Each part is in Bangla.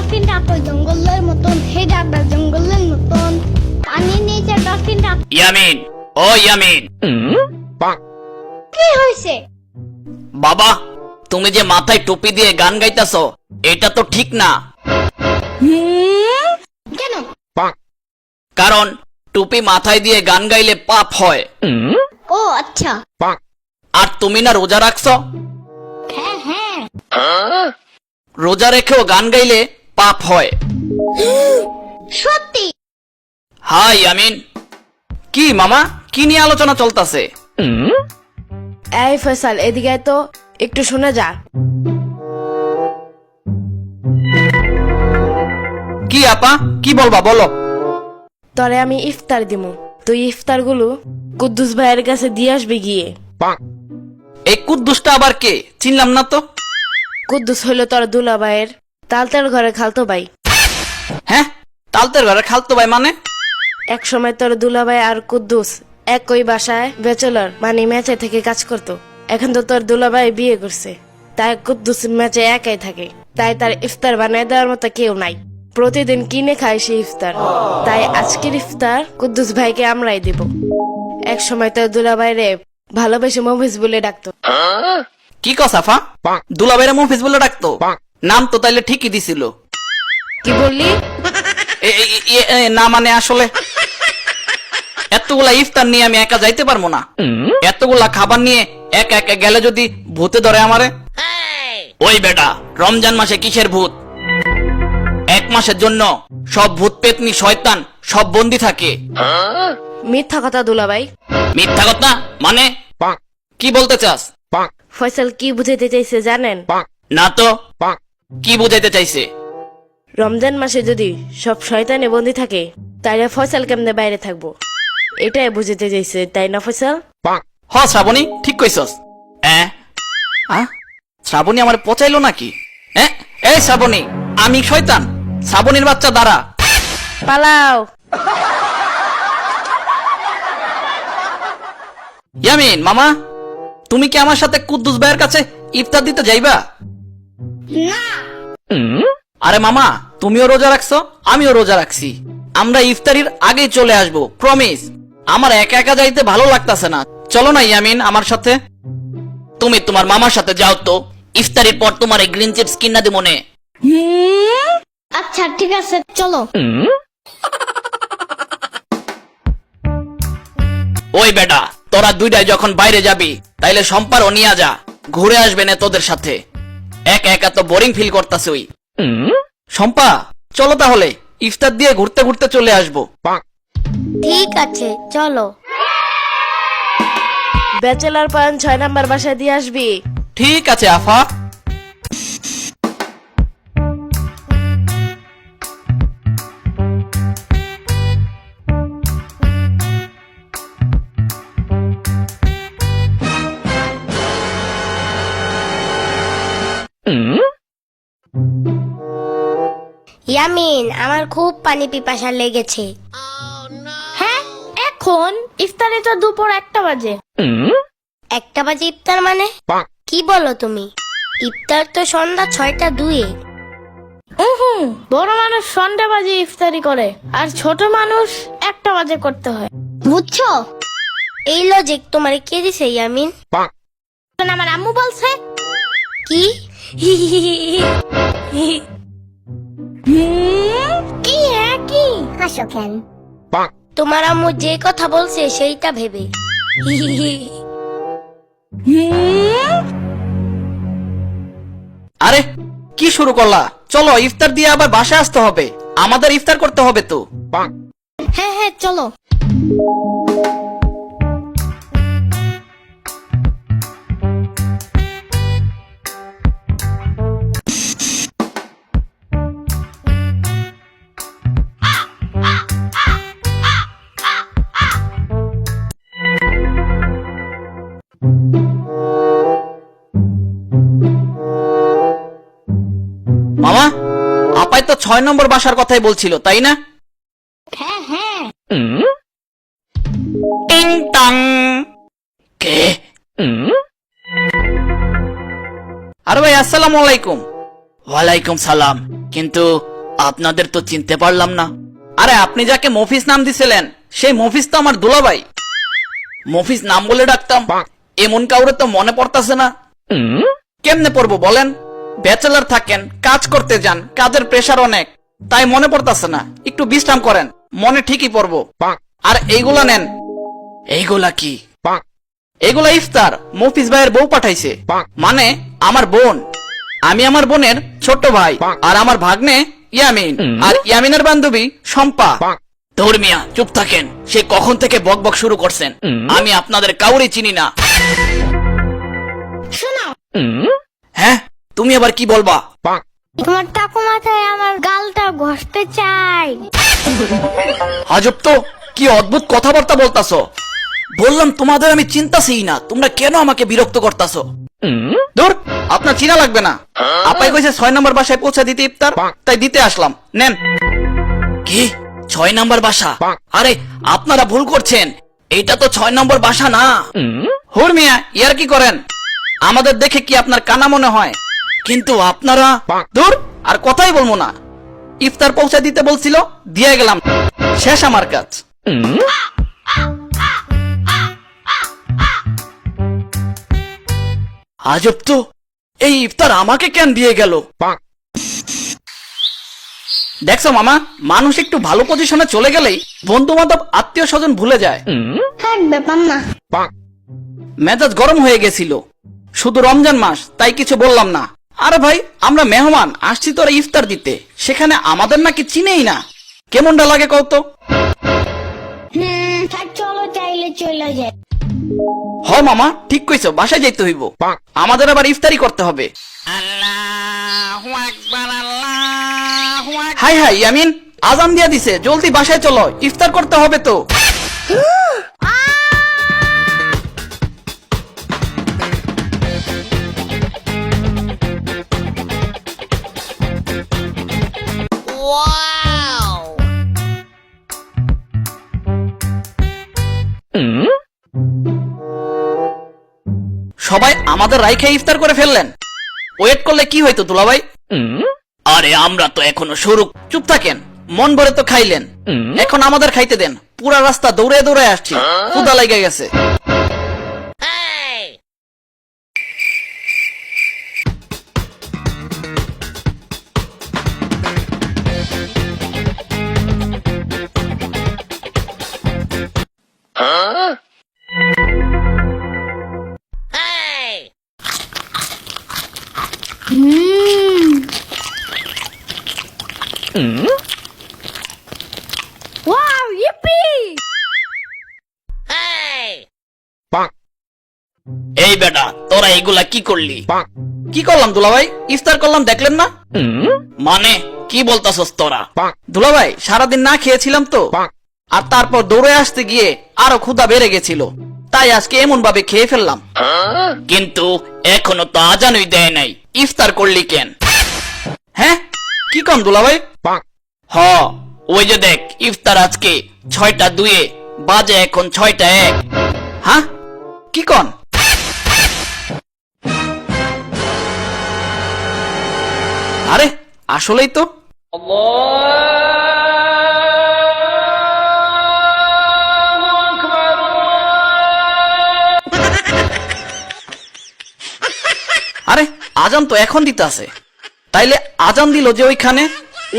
ডলফিনটা তো জঙ্গলের মতন, হেডা জঙ্গলের মতন, পানির নিচে ডলফিনটা। ইয়ামিন, ও ইয়ামিন, কি হয়েছে? বাবা তুমি যে মাথায় টুপি দিয়ে গান গাইতাছো এটা তো ঠিক না। কেন? কারণ টুপি মাথায় দিয়ে গান গাইলে পাপ হয়। ও আচ্ছা। আর তুমি না রোজা রাখছো, হ্যাঁ হ্যাঁ। রোজা রেখেও গান গাইলে পাপ হয়। সত্যি? হাই ইয়ামিন, কি মামা কি নিয়ে আলোচনা চলতেছে? এই ফয়সাল, এদিকে আয় তো, একটু শোনা যা। কি আপা কি বলবা বলো। তরে আমি ইফতার দিমু, তুই ইফতার গুলো কুদ্দুস ভাইয়ের কাছে দিয়ে আসবি গিয়ে। এই কুদ্দুসটা আবার কে, চিনলাম না তো। কুদ্দুস হইল তোর দুলা ভাইয়ের তালতের ঘরে খালতো ভাই। হ্যাঁ, তালতের ঘরে খালতো ভাই মানে? এক সময় তোর দুলা ভাই আর কুদ্দুস একই বাসায় ব্যাচেলর মানে ম্যাচে থেকে কাজ করতো। এখন তো তোর দুলা ভাই বিয়ে করছে, তাই কুদ্দুস ম্যাচে একাই থাকে, তাই তার ইফতার বানায় দেওয়ার মতো কেউ নাই। প্রতিদিন কিনে খায় সে ইফতার, তাই আজকের ইফতার কুদ্দুস ভাইকে আমরাই দেব। এক সময় তোর দুলা ভাইরে ভালোবেসে মফিজ বলে ডাকতো। কি কসাফা, দুলাভাইরা মুফিজ বলে ডাকতো? নাম তো তাইলে ঠিকই দিছিল। কি বললি? না মানে আসলে এতগুলা ইফতার নিয়ে আমি একা যাইতে পারবো না। এতগুলা খাবার নিয়ে একা একা গেলে যদি ভূতে ধরে আমারে। ওই বেটা, রমজান মাসে কিসের ভূত? এক মাসের জন্য সব ভূত পেতনি শয়তান সব বন্দি থাকে। মিথ্যা কথা দুলা ভাই। মিথ্যা কথা মানে কি বলতে চাস? ফয়সাল কি বুঝাইতে চাইছে জানেন? না তো, কি বুঝাইতে চাইছে? রমজান মাসে যদি সব শয়তানে বন্দি থাকে তাইলে ফয়সাল কেমনে বাইরে থাকবো, এটাই বুঝাইতে চাইছে, তাই না ফয়সাল? হ শ্রাবণী, ঠিক কইছস। শ্রাবণী আমার পচাইলো নাকি? এই শ্রাবণী, আমি শয়তান? শ্রাবণীর বাচ্চা দাঁড়া। পালাও। ইয়ামিন মামা, তুমি কি আমার সাথে কুদ্দুস ভাইয়ের কাছে ইফতার দিতে যাইবা? না। আরে মামা, তুমিও রোজা রাখছো আমিও রোজা রাখছি, আমরা ইফতারির আগেই চলে আসবো, প্রমিস। আমার একা একা যাইতে ভালো লাগতাছে না, চলো না ইয়ামিন আমার সাথে। তুমি তোমার মামার সাথে যাও তো, ইফতারির পর তোমার এই গ্রিন চিপস কিনা দি মনে। আচ্ছা ঠিক আছে, চলো। ওই বেটা, তোরা দুইটাই যখন বাইরে যাবি তাইলে সম্পারও নিয়ে যা, ঘুরে আসবে না তোদের সাথে। একা একা তো বোরিং ফিল করতাছে। ওই সম্পা, চলো তাহলে ইফতার দিয়ে ঘুরতে ঘুরতে চলে আসবো। ঠিক আছে চলো। ব্যাচেলার পয়েন্ট 6 নাম্বার বাসায় দিয়ে আসবি। ঠিক আছে আফা। ইয়ামিন, আমার খুব পানি পিপাসা লেগেছে। হ্যাঁ, এখন ইফতারে তো দুপুর 1টা বাজে। 1টা বাজে ইফতার মানে? কি বলো তুমি? ইফতার তো সন্ধ্যা 6টা 2-এ। বড় মানুষ সন্ধ্যা বাজে ইফতারি করে আর ছোট মানুষ 1টা বাজে করতে হয়, বুঝছো? এই লজিক তোমারে কে দিছে ইয়ামিন? আমার আম্মু বলছে। কি? কি হ্যাঁ কি হাসো কেন? তোমার আম্মু যে কথা বলছে সেইটা ভেবে। আরে কি শুরু করলা? চলো ইফতার দিয়ে আবার বাসায় আসতে হবে, আমাদের ইফতার করতে হবে তো। হ্যাঁ হ্যাঁ চলো। মামা, আপাই তো 6 নম্বর বাসার কথাই বলছিল, তাই না? হ্যাঁ হ্যাঁ। টিং টাং। কে? আরে ভাই, আসসালামু আলাইকুম। ওয়ালাইকুম সালাম। কিন্তু আপনাদের তো চিনতে পারলাম না। আরে আপনি যাকে মফিজ নাম দিছিলেন সেই মফিজ তো আমার দুলাভাই। মফিজ নাম বলে ডাকতাম, এমন কাউরে তো মনে পড়তাছে না। কেমনে পড়বো বলেন? ব্যাচেলার থাকেন, কাজ করতে যান, কাজের প্রেসার অনেক, তাই মনে পড়তাছে না। একটু বিশ্রাম করেন, মনে ঠিকই পড়বো। আর এইগুলা নেন। এইগুলা কি? এগুলা ইফতার মফিজ ভাইয়ের বউ পাঠাইছে, মানে আমার বোন। আমি আমার বোনের ছোট ভাই, আর আমার ভাগ্নে ইয়ামিন, আর ইয়ামিনের বান্ধবী শম্পা। ধর্মিয়া চুপ থাকেন, সে কখন থেকে বকবক শুরু করছেন। আমি আপনাদের কাউরে চিনি না। শোনো, হ্যাঁ, তুমি আবার কি বলবা? তোমার টাকু মাথায় আমার গালটা ঘষতে চাই। আজব তো, কি অদ্ভুত কথাবার্তা বলতাছো। বললাম তোমাদের আমি চিন্তাছি না, তোমরা কেন আমাকে বিরক্ত করতাছো? দূর, আপনার চিনা লাগবে না। আপাই কইছে 6 নম্বর বাসায় পৌঁছে দিতে ইফতার, তাই দিতে আসলাম। নেন। কি 6 নম্বর বাসা? আরে আপনারা ভুল করছেন, এটা তো 6 নম্বর বাসা না। হুর মিয়া, ইয়ার কি করেন? আমাদের দেখে কি আপনার কানা মনে হয়? কিন্তু আপনারা, দূর, আর কথাই বলবো না। ইফতার পৌঁছে দিতে বলছিল, দিয়ে গেলাম, শেষ আমার কাজ। আজব তো, এই ইফতার আমাকে কেন দিয়ে গেল? দেখছো মামা, মানুষ একটু ভালো পজিশনে চলে গেলেই বন্ধু বান্ধব আত্মীয় স্বজন ভুলে যায়। থাক ব্যাপার না। মেজাজ গরম হয়ে গেছিল, শুধু রমজান মাস তাই কিছু বললাম না। আরে ভাই, আমরা মেহমান আসছি তোরা ইফতার দিতে, সেখানে আমাদের নাকি চিনেই না। কেমনটা লাগে কত? থাক, চলো চাইলে চলে যায়। হ মামা, ঠিক কইছো, বাসায় যাইতে হইব, আমাদের আবার ইফতারি করতে হবে। হাই হাই ইয়ামিন, আজান দিয়া দিছে, জলদি বাসায় চলো, ইফতার করতে হবে তো। সবাই আমাদের রাইখে ইফতার করে ফেললেন। ওয়েট করলে কি হইতো দুলাভাই? আরে আমরা তো এখনো শুরু। চুপ থাকেন, মন ভরে তো খাইলেন, এখন আমাদের খাইতে দেন। পুরা রাস্তা দৌড়ে দৌড়ে আসছি, ক্ষুধা লেগে গেছে। Wow, yippee! এই বেটা, তোরা এগুলা কি করলি? কি করলাম দুলাভাই? ইফতার করলাম, দেখলেন না? মানে কি বলতাছস তোরা? দুলাভাই, সারাদিন না খেয়েছিলাম তো, আর তারপর দৌড়ে আসতে গিয়ে আরো ক্ষুধা বেড়ে গেছিল, তাই আজকে এমন ভাবে খেয়ে ফেললাম। কিন্তু এখনো তো আজানই দেয় নাই, ইফতার করলি কেন? হ্যাঁ, কি কম দুলাভাই? হ, ওই যে দেখ, ইফতার আজকে 6টা 2 বাজে, এখন 6টা 1। হ্যাঁ, কি কন? আরে আসলেই তো। আরে আজান তো এখন দিতে আছে, তাইলে আজান দিল যে ওইখানে,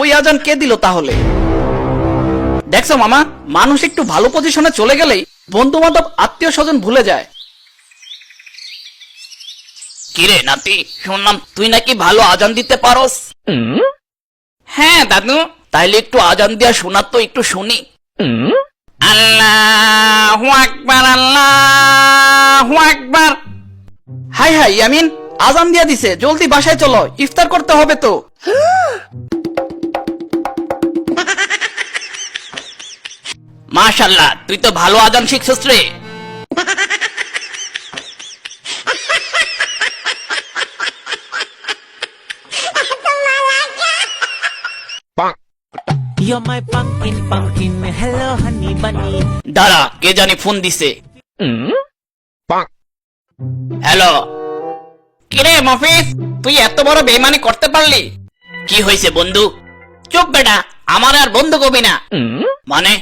ওই আজান কে দিল তাহলে? দেখছো মামা, মানুষ একটু ভালো পজিশনে চলে গেলেই বন্ধু বান্ধব আত্মীয় স্বজন ভুলে যায়। কিরে নাতি, শুনলাম তুই নাকি ভালো আজান দিতে পারস? হ্যাঁ দাদু, তাইলে একটু আজান দিয়া শোনা তো, একটু শুনি। আল্লাহু আকবার, আল্লাহু আকবার। হাই হাই ইয়ামিন, আজান দিয়া দিছে, জলদি বাসায় চলো, ইফতার করতে হবে তো। মাশাআল্লাহ, তুই তো ভালো আজান শিখছস রে। You're my pumpkin, pumpkin. Hello, honey bunny. দাঁড়া, কে জানি ফোন দিছে। হ্যালো, কিরে মফিজ, তুই এত বড় বেইমানি করতে পারলি? কি হয়েছে বন্ধু? চুপ বেটা, আমার আর বন্ধ করবি না। মানে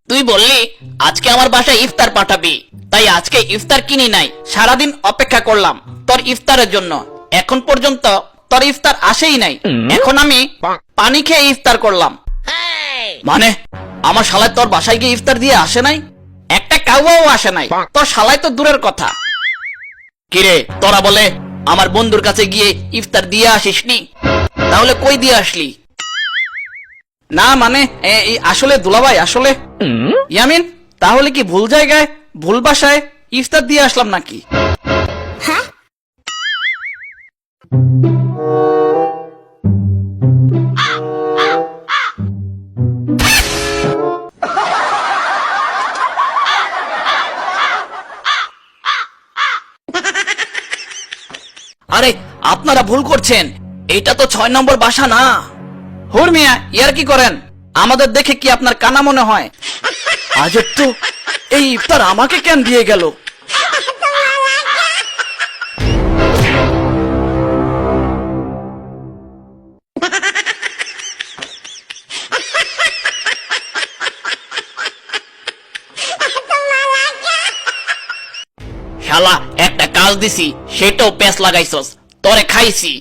তুই বললি আজকে আমার বাসায় ইফতার পাঠাবি, তাই আজকে ইফতার কিনি নাই, সারাদিন অপেক্ষা করলাম তোর ইফতারের জন্য, এখন পর্যন্ত তোর ইফতার আসেই নাই। এখন আমি পানি খেয়ে ইফতার করলাম। মানে আমার শালায় তোর বাসায় গিয়ে ইফতার দিয়ে আসে নাই? একটা কাউয়াও আসে নাই, তোর শালায় তো দূরের কথা। কিরে তোরা বলে আমার বন্ধুর কাছে গিয়ে ইফতার দিয়ে আসিসনি, তাহলে কই দিয়ে আসলি? না মানে আসলে দুলাভাই, আসলে ইয়ামিন, তাহলে কি ভুল জায়গায় ভুল বাসায় ইফতার দিয়ে আসলাম নাকি? আরে আপনারা ভুল করছেন, এটা তো 6 নম্বর বাসা না। হুর মিয়া, ইয়ার কি করেন? আমাদের দেখে কি আপনার কানা মনে হয়? আজব তো, এই ইফতার আমাকে কেন দিয়ে গেল? শালা একটা কাজ দিছি, সেটাও পেঁচ লাগাইছস, তোরে খাইছি।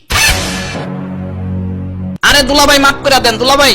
আরে দুলাভাই মাফ করে দেন দুলাভাই।